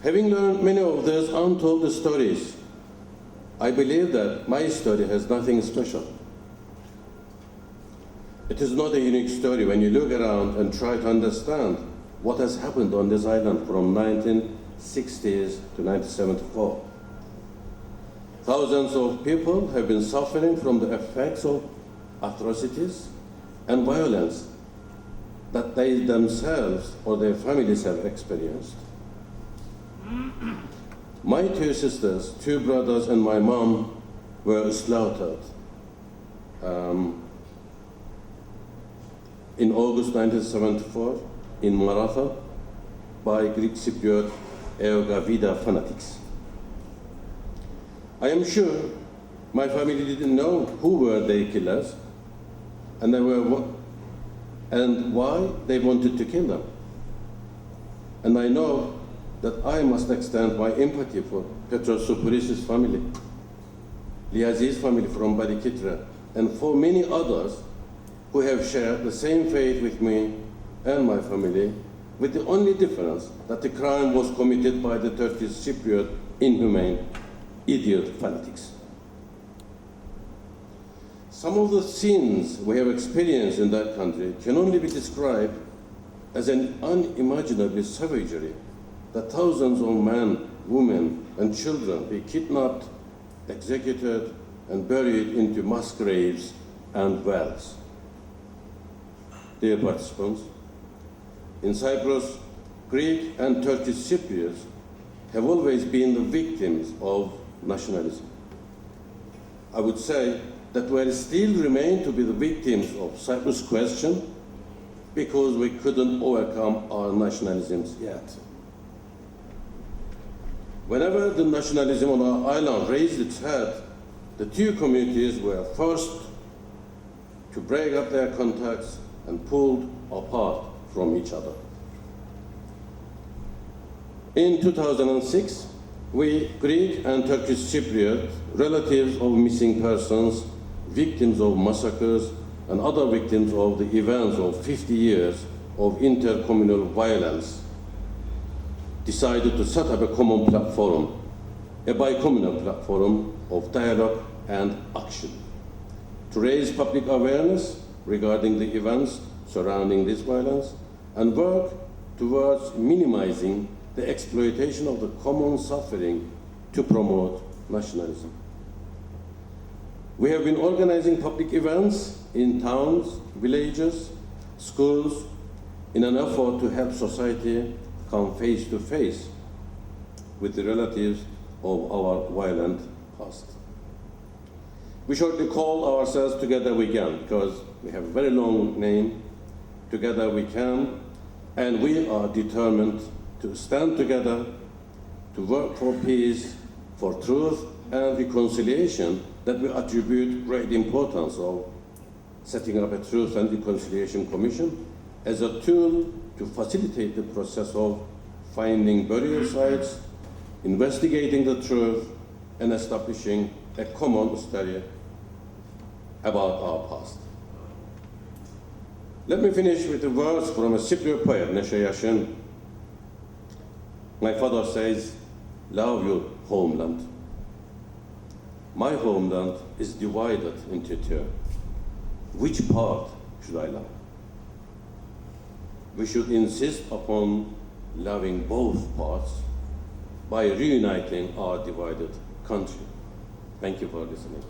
Having learned many of those untold stories, I believe that my story has nothing special. It is not a unique story when you look around and try to understand what has happened on this island from 1960s to 1974. Thousands of people have been suffering from the effects of atrocities and violence that they themselves or their families have experienced. My two sisters, two brothers, and my mom were slaughtered in August 1974 in Maratha by Greek Cypriot Eogavida fanatics. I am sure my family didn't know who were their killers and why they wanted to kill them. And I know that I must extend my empathy for Petros Soupoulis' family, Liazi's family from Badikitra, and for many others who have shared the same faith with me and my family, with the only difference that the crime was committed by the Turkish Cypriot inhumane idiot fanatics. Some of the scenes we have experienced in that country can only be described as an unimaginable savagery, that thousands of men, women, and children be kidnapped, executed, and buried into mass graves and wells. Dear participants, in Cyprus, Greek and Turkish Cypriots have always been the victims of nationalism. I would say that we still remain to be the victims of Cyprus question because we couldn't overcome our nationalisms yet. Whenever the nationalism on our island raised its head, the two communities were forced to break up their contacts and pulled apart from each other. In 2006, we Greek and Turkish Cypriot, relatives of missing persons, victims of massacres, and other victims of the events of 50 years of intercommunal violence, decided to set up a common platform, a bicommunal platform of dialogue and action, to raise public awareness regarding the events surrounding this violence and work towards minimizing the exploitation of the common suffering to promote nationalism. We have been organizing public events in towns, villages, schools, in an effort to help society come face to face with the relatives of our violent past. We shortly call ourselves Together We Can, because we have a very long name, Together We Can, and we are determined to stand together, to work for peace, for truth and reconciliation that we attribute great importance of setting up a Truth and Reconciliation Commission as a tool to facilitate the process of finding burial sites, investigating the truth, and establishing a common story about our past. Let me finish with the words from a Cypriot poet, Neşe Yaşın. My father says, love your homeland. My homeland is divided into two. Which part should I love? We should insist upon loving both parts by reuniting our divided country. Thank you for listening.